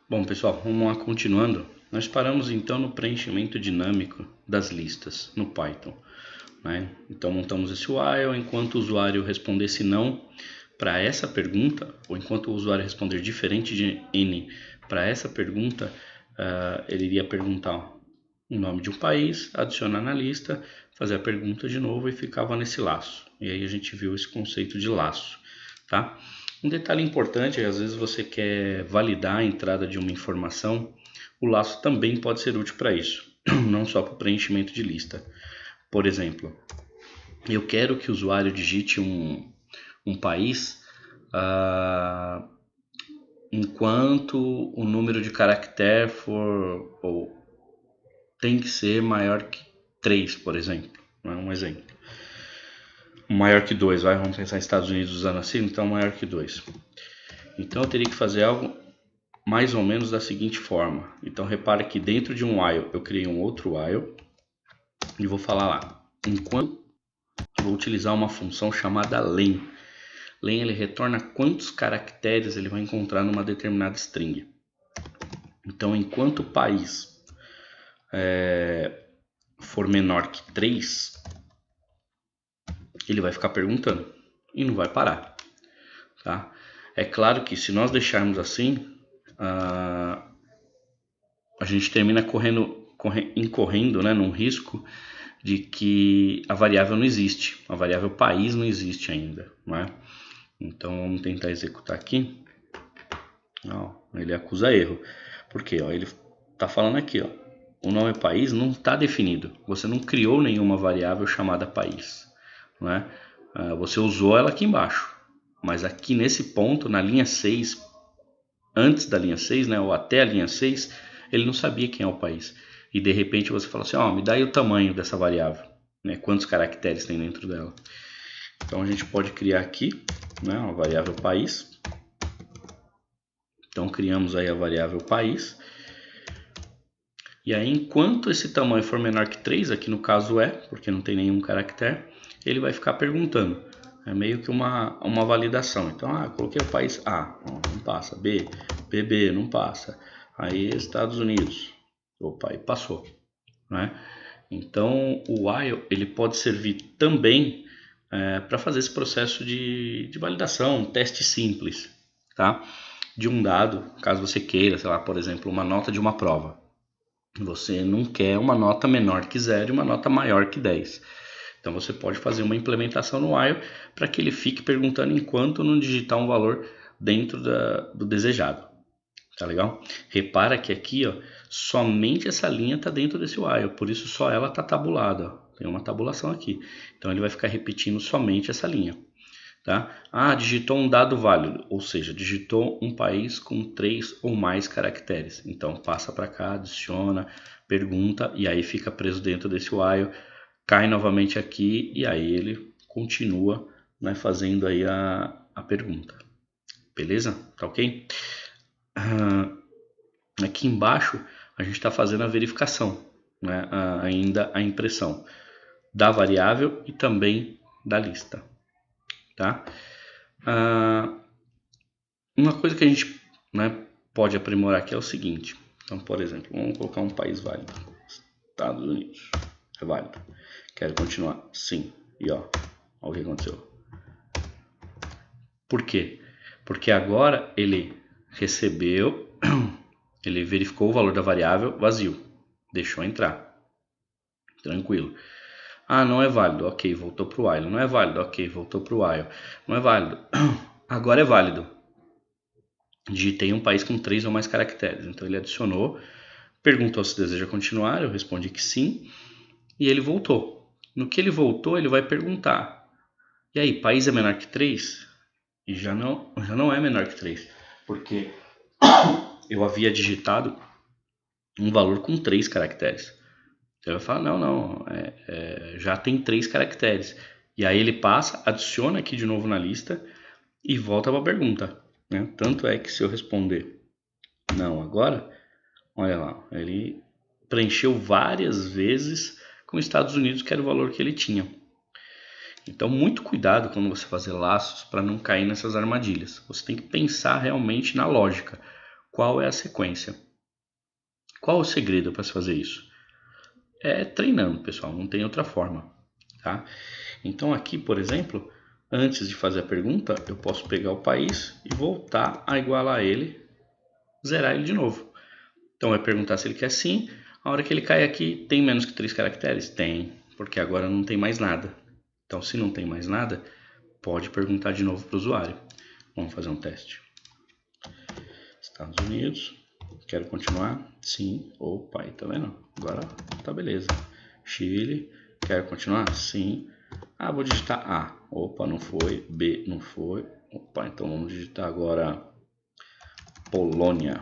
Bom, pessoal, vamos lá continuando. Nós paramos então no preenchimento dinâmico das listas no Python, né? Então montamos esse while enquanto o usuário respondesse não para essa pergunta, ou enquanto o usuário responder diferente de n para essa pergunta, ele iria perguntar o nome de um país, adicionar na lista, fazer a pergunta de novo e ficava nesse laço. E aí a gente viu esse conceito de laço, tá? Um detalhe importante é às vezes você quer validar a entrada de uma informação, o laço também pode ser útil para isso, não só para o preenchimento de lista. Por exemplo, eu quero que o usuário digite um país enquanto o número de caractere for ou tem que ser maior que 3, por exemplo. Um exemplo. Maior que 2, vamos pensar em Estados Unidos usando assim, então maior que 2. Então eu teria que fazer algo mais ou menos da seguinte forma. Então repare que dentro de um while eu criei um outro while e vou falar lá. Enquanto vou utilizar uma função chamada len. Len ele retorna quantos caracteres ele vai encontrar numa determinada string. Então enquanto o país for menor que 3, ele vai ficar perguntando e não vai parar, tá? É claro que se nós deixarmos assim, a gente termina incorrendo, né, num risco de que a variável não existe, a variável país não existe ainda, né? Então vamos tentar executar aqui. Ó, ele acusa erro, porque ó, ele está falando aqui, ó, o nome país não está definido, você não criou nenhuma variável chamada país, né? Você usou ela aqui embaixo, mas aqui nesse ponto, na linha 6, antes da linha 6, né, ou até a linha 6, ele não sabia quem é o país. E de repente você fala assim, ó, me dá aí o tamanho dessa variável, né, quantos caracteres tem dentro dela. Então a gente pode criar aqui, né, uma variável país. Então criamos aí a variável país. E aí enquanto esse tamanho for menor que 3, aqui no caso é, porque não tem nenhum caractere, ele vai ficar perguntando. É meio que uma validação. Então, coloquei o país A, não passa. B, BB, não passa. Aí Estados Unidos. Opa, aí passou, né? Então o while ele pode servir também para fazer esse processo de validação, um teste simples, tá? De um dado, caso você queira, sei lá, por exemplo, uma nota de uma prova. Você não quer uma nota menor que 0 e uma nota maior que 10. Então você pode fazer uma implementação no while para que ele fique perguntando enquanto não digitar um valor dentro do desejado. Tá legal? Repara que aqui, ó, somente essa linha está dentro desse while, por isso só ela está tabulada. Ó. Tem uma tabulação aqui. Então ele vai ficar repetindo somente essa linha. Tá? Digitou um dado válido, ou seja, digitou um país com 3 ou mais caracteres. Então passa para cá, adiciona, pergunta e aí fica preso dentro desse while, cai novamente aqui e aí ele continua, né, fazendo aí a pergunta. Beleza? Tá ok? Aqui embaixo a gente está fazendo a verificação, né, ainda a impressão da variável e também da lista. Tá? Uma coisa que a gente, né, pode aprimorar aqui é o seguinte. Então, por exemplo, vamos colocar um país válido. Estados Unidos. É válido. Quero continuar? Sim. E ó, olha o que aconteceu. Por quê? Porque agora ele recebeu, ele verificou o valor da variável vazio. Deixou entrar. Tranquilo. Não é válido. Ok, voltou para o while. Não é válido. Ok, voltou para o while. Não é válido. Agora é válido. Digitei um país com 3 ou mais caracteres. Então ele adicionou, perguntou se deseja continuar, eu respondi que sim, e ele voltou. No que ele voltou, ele vai perguntar: e aí, país é menor que 3? E já não é menor que 3, porque eu havia digitado um valor com 3 caracteres. Então ele vai falar: não, já tem 3 caracteres. E aí ele passa, adiciona aqui de novo na lista e volta para a pergunta. Né? Tanto é que se eu responder não agora, olha lá, ele preencheu várias vezes com os Estados Unidos, que era o valor que ele tinha. Então, muito cuidado quando você fazer laços para não cair nessas armadilhas. Você tem que pensar realmente na lógica. qual é a sequência. Qual o segredo para se fazer isso? É treinando, pessoal, não tem outra forma, tá? Então aqui, por exemplo, antes de fazer a pergunta, eu posso pegar o país e voltar a igualar ele, zerar ele de novo. Então vai perguntar se ele quer sim. A hora que ele cai aqui, tem menos que 3 caracteres? Tem, porque agora não tem mais nada. Então se não tem mais nada, pode perguntar de novo para o usuário. Vamos fazer um teste. Estados Unidos, quero continuar? Sim. Opa, aí tá vendo? Agora tá beleza. Chile, quero continuar? Sim. Ah, vou digitar A. Opa, não foi. B, não foi. Opa, então vamos digitar agora Polônia.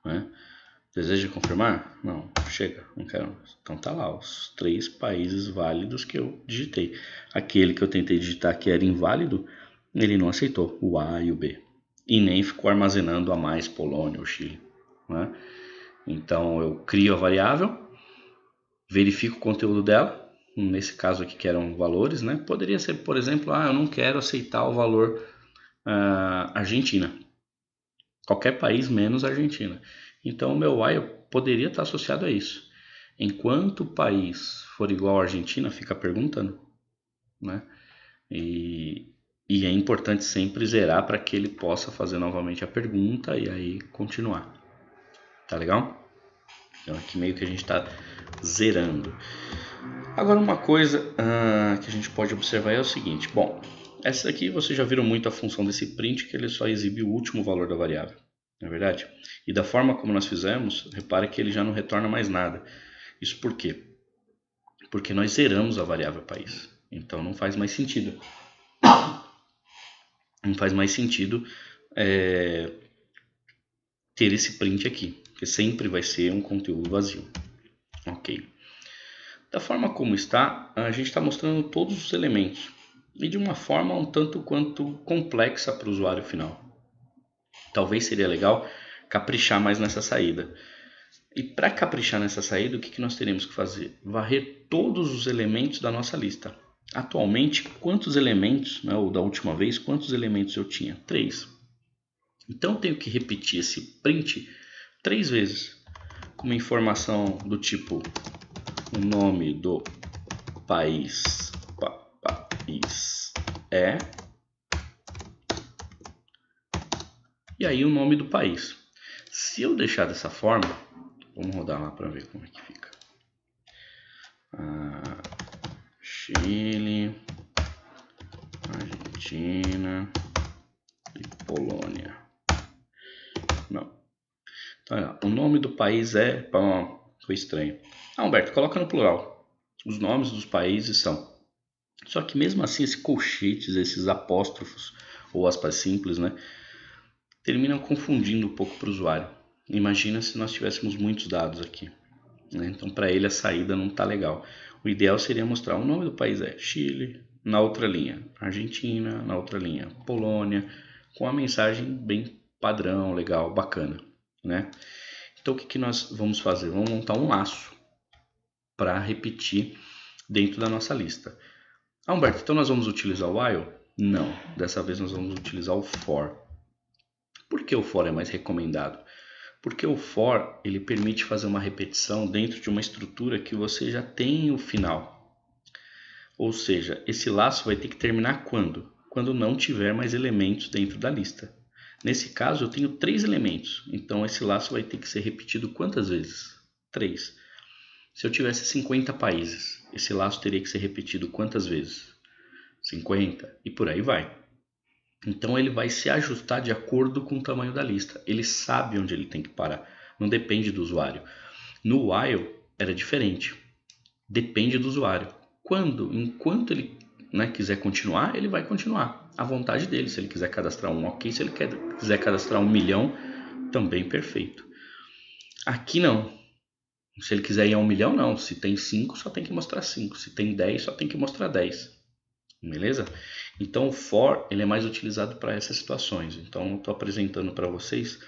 Né? Deseja confirmar? Não, chega, não quero. Então tá lá, os 3 países válidos que eu digitei. Aquele que eu tentei digitar que era inválido, ele não aceitou, o A e o B. E nem ficou armazenando a mais Polônia ou Chile. Né? Então eu crio a variável, verifico o conteúdo dela, nesse caso aqui que eram valores, né? Poderia ser, por exemplo, eu não quero aceitar o valor Argentina. Qualquer país menos Argentina. Então o meu while poderia estar associado a isso. Enquanto o país for igual à Argentina, fica perguntando. Né? E é importante sempre zerar para que ele possa fazer novamente a pergunta e aí continuar. Tá legal? Então aqui meio que a gente está zerando. Agora uma coisa que a gente pode observar é o seguinte. Bom, essa aqui vocês já viram muito a função desse print, que ele só exibe o último valor da variável. Não é verdade? E da forma como nós fizemos, repare que ele já não retorna mais nada. Isso por quê? Porque nós zeramos a variável país. Então não faz mais sentido. Não faz mais sentido ter esse print aqui, porque sempre vai ser um conteúdo vazio. Ok. Da forma como está, a gente está mostrando todos os elementos e de uma forma um tanto quanto complexa para o usuário final. Talvez seria legal caprichar mais nessa saída. E para caprichar nessa saída, o que nós teremos que fazer? Varrer todos os elementos da nossa lista. Atualmente, quantos elementos, né, ou da última vez, quantos elementos eu tinha? 3. Então eu tenho que repetir esse print 3 vezes, com uma informação do tipo o nome do país é, e aí o nome do país. Se eu deixar dessa forma, vamos rodar lá para ver como é que fica. Chile, Argentina e Polônia. Não. Então, o nome do país é... foi estranho. Humberto, coloca no plural. Os nomes dos países são... Só que mesmo assim, esses colchetes, esses apóstrofos, ou aspas simples, né, terminam confundindo um pouco para o usuário. Imagina se nós tivéssemos muitos dados aqui. Né? Então, para ele, a saída não está legal. O ideal seria mostrar o nome do país é Chile, na outra linha Argentina, na outra linha Polônia, com a mensagem bem padrão, legal, bacana. Né? Então, o que nós vamos fazer? Vamos montar um laço para repetir dentro da nossa lista. Humberto, então nós vamos utilizar o while? Não, dessa vez nós vamos utilizar o for. Por que o for é mais recomendado? Porque o for ele permite fazer uma repetição dentro de uma estrutura que você já tem o final. Ou seja, esse laço vai ter que terminar quando? Quando não tiver mais elementos dentro da lista. Nesse caso eu tenho 3 elementos, então esse laço vai ter que ser repetido quantas vezes? 3. Se eu tivesse 50 países, esse laço teria que ser repetido quantas vezes? 50 e por aí vai. Então ele vai se ajustar de acordo com o tamanho da lista. Ele sabe onde ele tem que parar. Não depende do usuário. No while era diferente. Depende do usuário. Enquanto ele quiser continuar, ele vai continuar. À vontade dele. Se ele quiser cadastrar um, ok. Se ele quiser cadastrar 1 milhão, também perfeito. Aqui não. Se ele quiser ir a 1 milhão, não. Se tem 5, só tem que mostrar 5. Se tem 10, só tem que mostrar 10. Beleza? Então o for ele é mais utilizado para essas situações. Então eu estou apresentando para vocês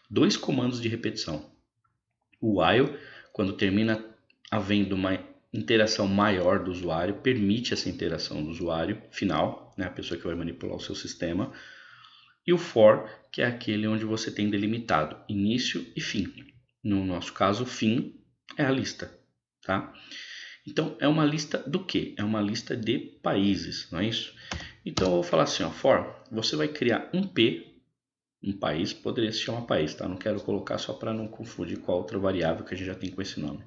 2 comandos de repetição. O while, quando termina havendo uma interação maior do usuário, permite essa interação do usuário final, né, a pessoa que vai manipular o seu sistema. e o for, que é aquele onde você tem delimitado início e fim. No nosso caso, o fim é a lista, tá? Então, é uma lista do quê? É uma lista de países, não é isso? Então, eu vou falar assim, ó, for, você vai criar um P, um país, poderia se chamar país, tá? Não quero colocar só para não confundir com a outra variável que a gente já tem com esse nome.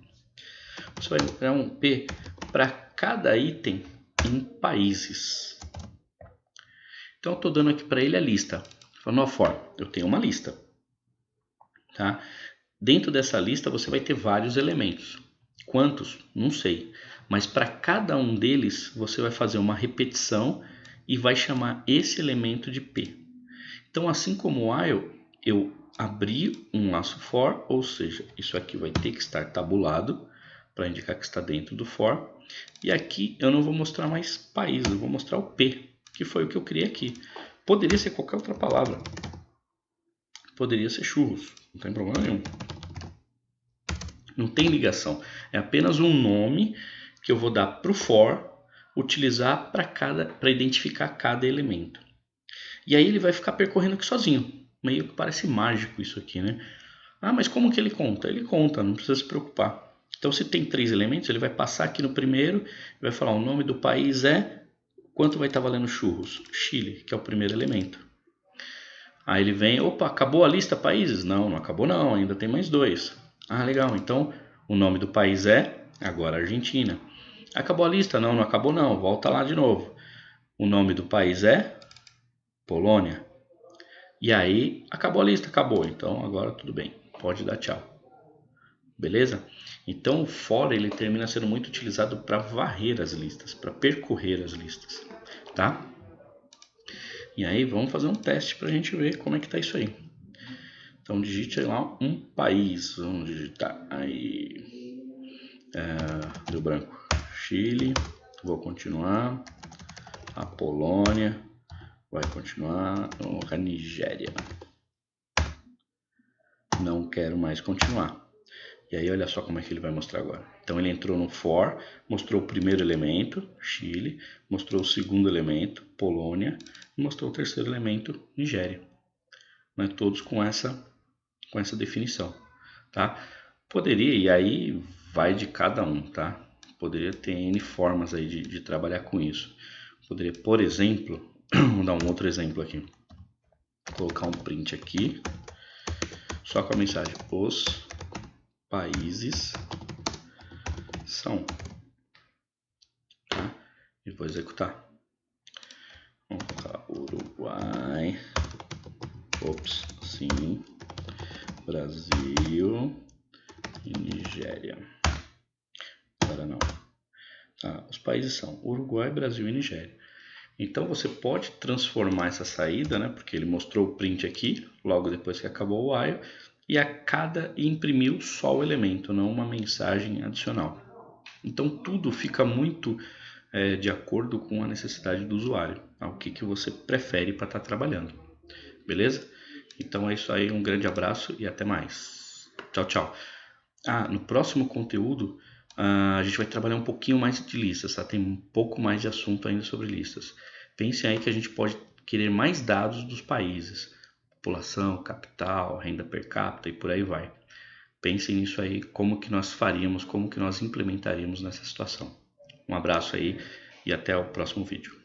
Você vai criar um P para cada item em países. Então, eu estou dando aqui para ele a lista. Falando, ó, for, eu tenho uma lista, tá? Dentro dessa lista, você vai ter vários elementos. Quantos? Não sei. Mas para cada um deles, você vai fazer uma repetição e vai chamar esse elemento de P. Então, assim como o while, eu abri um laço for, ou seja, isso aqui vai ter que estar tabulado para indicar que está dentro do for. E aqui eu não vou mostrar mais país, eu vou mostrar o P, que foi o que eu criei aqui. Poderia ser qualquer outra palavra. Poderia ser churros, não tem problema nenhum. Não tem ligação, é apenas um nome que eu vou dar para o for, utilizar para identificar cada elemento. E aí ele vai ficar percorrendo aqui sozinho, meio que parece mágico isso aqui, né? Ah, mas como que ele conta? Ele conta, não precisa se preocupar. Então se tem 3 elementos, ele vai passar aqui no primeiro, vai falar o nome do país é, quanto vai estar valendo churros? Chile, que é o primeiro elemento. Aí ele vem, opa, acabou a lista países? Não, não acabou não, ainda tem mais 2. Ah, legal, então o nome do país é, agora Argentina. Acabou a lista? Não, não acabou não, volta lá de novo. O nome do país é Polônia. E aí, acabou a lista, acabou, então agora tudo bem, pode dar tchau. Beleza? Então o for ele termina sendo muito utilizado para varrer as listas, para percorrer as listas, tá? E aí vamos fazer um teste para a gente ver como é que tá isso aí. Então digite lá um país, vamos digitar aí, deu branco, Chile, vou continuar, a Polônia, vai continuar, a Nigéria, não quero mais continuar. E aí olha só como é que ele vai mostrar agora. Então ele entrou no for, mostrou o primeiro elemento, Chile, mostrou o segundo elemento, Polônia, e mostrou o terceiro elemento, Nigéria. Né? Todos com essa definição, tá? Poderia, e aí vai de cada um, tá? Poderia ter N formas aí de trabalhar com isso. Poderia, por exemplo, vou dar um outro exemplo aqui. Vou colocar um print aqui, só com a mensagem, os países são, tá? E vou executar. Vamos colocar Uruguai, ops, sim, Brasil e Nigéria. Agora não. Tá, os países são Uruguai, Brasil e Nigéria. Então você pode transformar essa saída, né? Porque ele mostrou o print aqui, logo depois que acabou o while, e imprimiu só o elemento, não uma mensagem adicional. Então tudo fica muito de acordo com a necessidade do usuário, o que você prefere para estar trabalhando. Beleza? Então é isso aí, um grande abraço e até mais. Tchau, tchau. No próximo conteúdo a gente vai trabalhar um pouquinho mais de listas, tá? Tem um pouco mais de assunto ainda sobre listas. Pensem aí que a gente pode querer mais dados dos países, população, capital, renda per capita e por aí vai. Pensem nisso aí, como que nós faríamos, como que nós implementaríamos nessa situação. Um abraço aí e até o próximo vídeo.